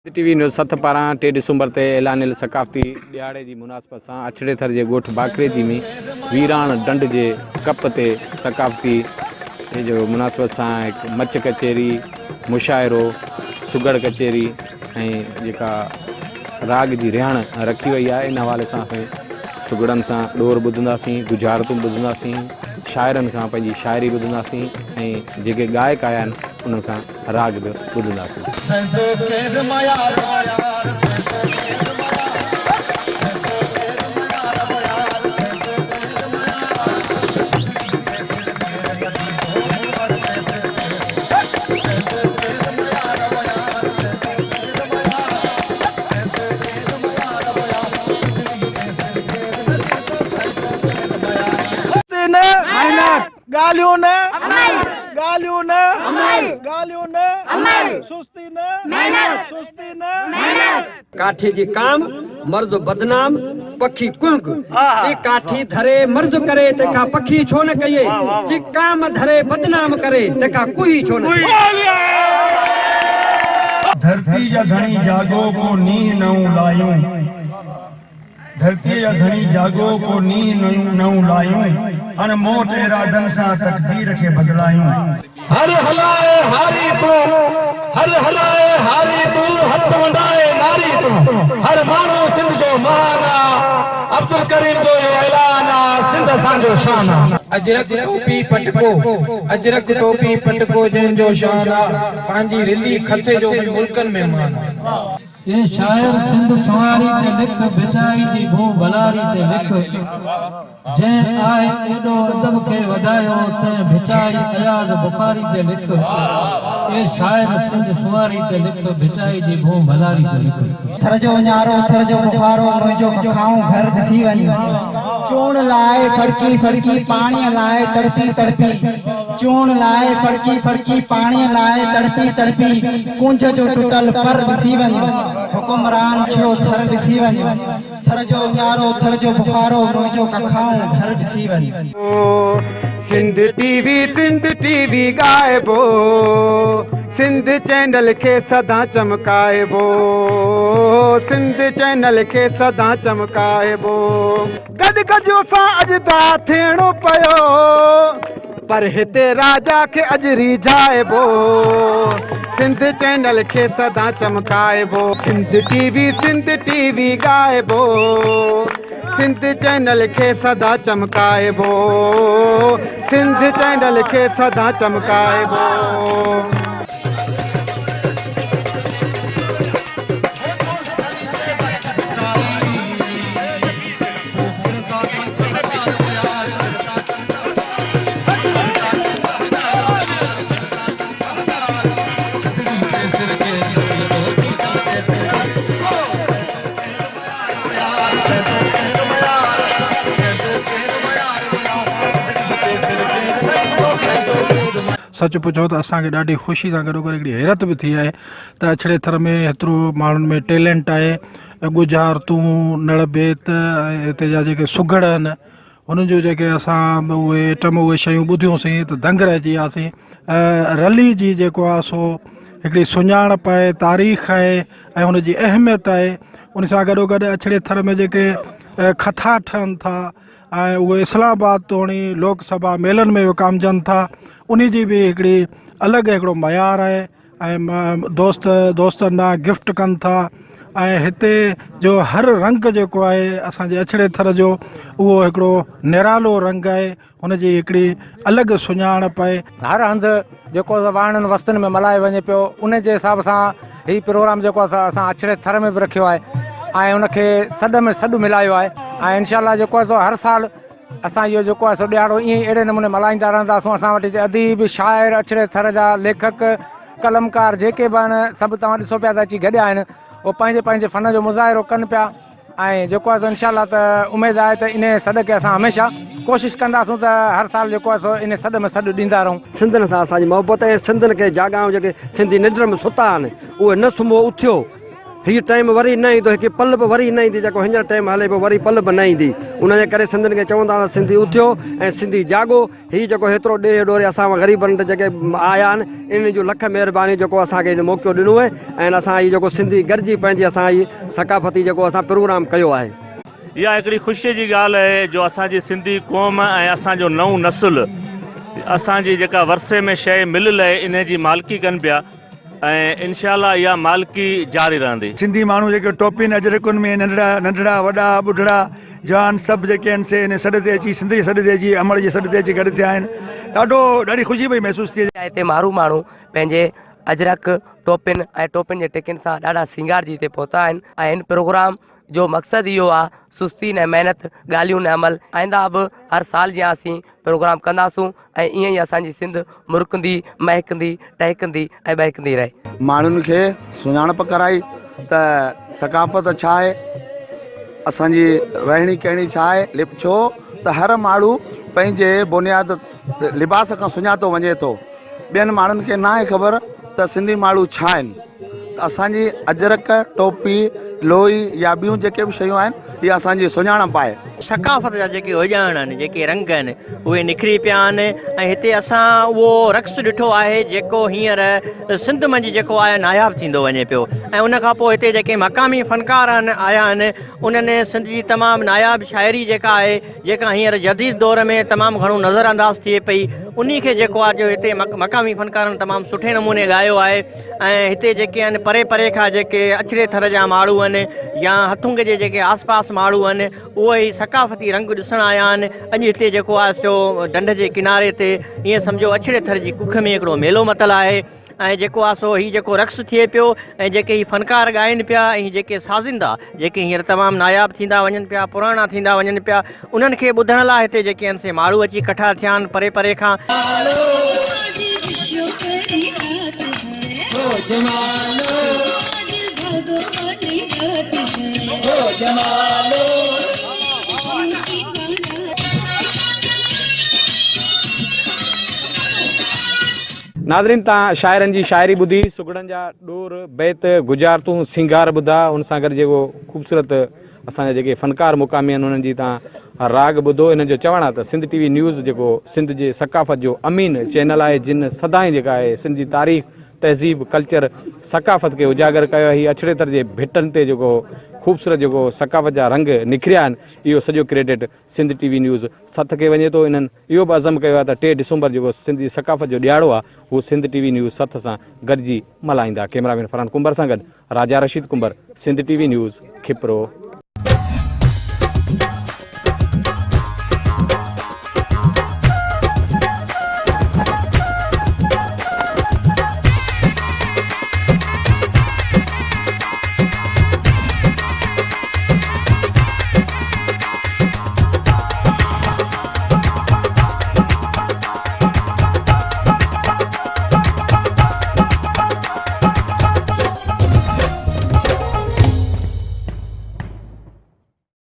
TV news 7 पारां 3 डिसंबर ते ऐलानियल सकाफ़ती ॾियारे जी मुनासिबत सां अछड़े थर जे ॻोठ बाकरेजी में वीराण ढंढ जे कप ते सकाफ़ती जो मुनासिबत सां हिकु मच कचेरी मुशाइरो सुगड़ कचेरी ऐं जेका राग जी रिहाण रखी वई आहे। इन हवाले सां असां सुगड़नि सां ॾोर ॿुधंदासीं, गुजारतूं ॿुधंदासीं, शाइरनि खां पंहिंजी शाइरी ॿुधंदासीं ऐं जेके गायक आया आहिनि उन्हनि खां राग बि ॿुधंदासीं। गालियों ने गालियों ने गालियों ने सुस्ती ने मेहनत सुस्ती ने मेहनत काठी जी काम मर्द बदनाम पखी कुंग जी काठी धरे मर्ज करे ते का पखी छो न कहिए जी काम धरे बदनाम करे ते का कुही छो न। धरती या धनी जागो को नी नऊ लायूं, धरती या धनी जागो को नी नऊ लायूं, अनमोट इरादन सा तकदीर के बदलायूं। हर हलाए हारी तू, हर हलाए हारी तू, हथ वंडाए नारी तू, हर मानो सिंध जो माना अब्दुल करीम जो ऐलाना सिंध सांजो शाना। अजरक टोपी पटको, अजरक टोपी पटको जन जो शाना पांजी रिली खते जो भी मुल्कन में माना। ये शायर सिंध सवारी ते लिख बिठाई जी भू भलारी ते लिख जे आए एडो अदब के वधायो ते बिठाई अयाज बुखारी ते लिख। ये शायर सिंध सवारी ते लिख बिठाई जी भू भलारी ते लिख। थर जो न्यारो थर जो बुखारो मुंहिंजो खाऊं घर ॾिसी वञ। चूण लाए फड़की फड़की पाणी लाए तड़पी तड़पी, चूण लाए फड़की फड़की पाणी लाए तड़पी तड़पी, कुंज जो टुटल पर ॾिसी वञ। हुकुमरान छो थर ॾिसी वञ। थर जो न्यारो थर जो बुखारो मुंहिंजो खाऊं घर ॾिसी वञ। सिंध टीवी गाइबो, सिंध चैनल के सदा चमकाइबो, सिंध चैनल के सदा चमकाइबो। गॾ गजो सां अॼु दा थियणो पियो पर हिते राजा के अॼु रिझाइबो। सिंध चैनल के सदा चमकाइबो, सिंध टीवी गाइबो, सिंध चैनल के सदा चमकाइबो, सिंध चैनल के सदा चमकाइबो। सच पुछो तो असांखे ॾाढी ख़ुशी सां गॾोगॾु हिकिड़ी हैरत बि थी आहे त अछड़े थर में हेतिरो माण्हुनि में टैलेंट आहे। गुजारतूं नड़ बेत हिते जा जेके सुगड़ आहिनि उन्हनि जो जेके असां उहे आइटम उहे शयूं ॿुधियूंसीं त दंग रहिजी वियासीं। रली जी जेको आहे सो हिकिड़ी सुञाणप आहे, तारीख़ आहे ऐं हुनजी अहमियत आहे। उन सां गॾोगॾु अछड़े थर में जेके खथा ठहनि था ऐं उहे इस्लामाबाद तोणी लोकसभा मेलनि में विकामजनि था, उन जी बि हिकिड़ी अलॻि हिकिड़ो मयार आहे। ऐं दोस्तनि लाइ गिफ्ट कनि था ऐं हिते जो हर रंग जेको आहे असांजे अछड़े थर जो उहो हिकिड़ो निरालो रंग आहे, हुनजी हिकिड़ी अलॻि सुञाणप आहे। हर हंधि जेको वाणनि वस्तुनि में मल्हाए वञे पियो उन जे हिसाब सां हीउ प्रोग्राम जेको असां अछड़े थर में बि रखियो आहे ऐं उनखे सॾ में सॾु मिलायो आहे। ऐं इनशाला जेको आहे सो हर साल असां इहो जेको आहे सो ॾियारो ईअं ई अहिड़े नमूने मल्हाईंदा रहंदासीं। असां वटि अदीब शाइर अछड़े थर जा लेखक कलमकार जेके बि आहिनि सभु तव्हां ॾिसो पिया त अची गॾिया आहिनि, उहे पंहिंजे पंहिंजे फ़न जो मुज़ाहिरो कनि पिया। ऐं जेको आहे इनशाला त उमेदु आहे त इन सॾ खे असां हमेशह कोशिशि कंदासीं त हर साल जेको आहे सो इन सॾ में सॾु ॾींदा रहूं। सिंधनि सां असांजी मोहबत ऐं सिंधनि खे जाॻाऊं जेके सिंधी निंड में सुता आहिनि उहे न सुम्हो उथियो हीअ टाइम वरी न ईंदो, हिकु पल बि वरी न ईंदी, जेको हींअर टाइम हले पियो वरी पल बि न ईंदी। उनजे करे सिंधियुनि खे चवंदा हुआ सिंधी उथियो ऐं सिंधी जाॻो। हीअ जेको हेतिरो ॾे ॾोरे असां ग़रीबनि जेके आया आहिनि, इन जो लख महिरबानी जेको असांखे मौक़ो ॾिनो आहे ऐं असां हीअ जेको सिंधी गॾिजी पंहिंजी असां हीअ सकाफ़ती जेको असां प्रोग्राम कयो आहे। इहा हिकिड़ी ख़ुशीअ जी ॻाल्हि आहे जो असांजी सिंधी क़ौम ऐं असांजो नओं नसुल असांजी जेका वरसे में शइ मिलियल आहे इन जी मालिकी कनि पिया ऐं इनशाला इहा मालिकी जारी रहंदी। सिंधी माण्हू जेके टोपियुनि अजरकुनि में नंढड़ा नंढड़ा वॾा ॿुढड़ा जवान सभु जेके आहिनि से इन सॾ ते अची सिंध जे सॾ ते अची अमड़ जे सॾ ते अची गॾु थिया आहिनि। ॾाढी ख़ुशी पई महसूसु थिए। हिते माण्हू पंहिंजे अजरक टोपियुनि ऐं टोपियुनि जे टिकियुनि सां ॾाढा सींगारजी हिते पहुता आहिनि ऐं हिन प्रोग्राम जो मक़सदु इहो आहे सुस्ती न महिनत ॻाल्हियूं न अमल। आईंदा बि हर साल जीअं असीं प्रोग्राम कंदासूं ऐं ईअं ई असांजी सिंध मुरकंदी महकंदी टहिकंदी ऐं बहकंदी रहे। माण्हुनि खे सुञाणप कराई त सकाफ़त छा आहे, असांजी रहणी कहणी छा आहे। छो त हर माण्हू पंहिंजे बुनियाद लिबास खां सुञातो वञे थो। ॿियनि माण्हुनि खे न आहे ख़बर त सिंधी माण्हू छा आहिनि। असांजी अजरक टोपी लोई या ॿियूं जेके बि शयूं आहिनि इहा असांजी सुञाणप आहे। सकाफ़त जा जेके हुजण आहिनि, जेके रंग आहिनि उहे निखरी पिया आहिनि ऐं हिते असां उहो रक़्स ॾिठो आहे जेको हींअर सिंध मंझि जेको आहे नायाबु थींदो वञे पियो। ऐं उन खां पोइ हिते जेके मक़ामी फ़नकार आया आहिनि उन्हनि सिंध जी तमामु नायाबु शाइरी जेका आहे, जेका हींअर जदीद दौर में तमामु घणो नज़र अंदाज़ थिए पई, उन खे जेको आहे जो हिते मक़ामी फ़नकारनि तमामु सुठे नमूने ॻायो आहे। ऐं हिते जेके आहिनि परे परे खां जेके अछड़े थर जा माण्हू आहिनि या हथुंग जे जेके आसपास माण्हू आहिनि उहे ई सकाफ़ती रंग ॾिसण आया आहिनि। अॼु हिते जेको आहे सो ढंढ जे किनारे ते ईअं सम्झो अछड़े थर जी कुख में हिकिड़ो मेलो मतल आहे ऐं जेको आहे सो हीउ जेको रक़्स थिए पियो ऐं जेके हीअ फ़नकार ॻाइनि पिया ऐं जेके साज़िंदा जेके हींअर तमामु नायाबु थींदा वञनि पिया, पुराणा थींदा वञनि पिया, उन्हनि खे ॿुधण लाइ हिते जेके आहिनि से माण्हू अची इकट्ठा थिया आहिनि परे परे खां। नाज़रीन तव्हां शाइरनि जी शाइरी ॿुधी, सुगड़नि जा ॾोर बैत गुजारतूं सिंगार ॿुधा, उन सां गॾु जेको ख़ूबसूरत असांजा जेके फ़नकार मुक़ामी आहिनि उन्हनि जी तव्हां राग ॿुधो। इन्हनि जो चवणु आहे त सिंध टीवी न्यूज़ जेको सिंध जे सकाफ़त जो अमीन चैनल आहे जिन सदाईं जेका आहे सिंध जी तारीख़ तहज़ीब कल्चर सकाफ़त खे उजागर कयो आहे। हीअ अछड़े थर जे भिटनि ते जेको ख़ूबसूरत जेको सकाफ़त जा रंग निखरिया आहिनि इहो सॼो क्रेडिट सिंध टीवी न्यूज़ सथ खे वञे थो। इन्हनि इहो बि अज़म कयो आहे त 3 डिसंबर जेको सिंध जी सकाफ़त जो ॾियारो आहे उहो सिंध टीवी न्यूज़ सथ सां गॾिजी मल्हाईंदा। कैमरामैन फरहान कुंबर सां गॾु राजा Rashid comber, Sindh TV news, खिपरो।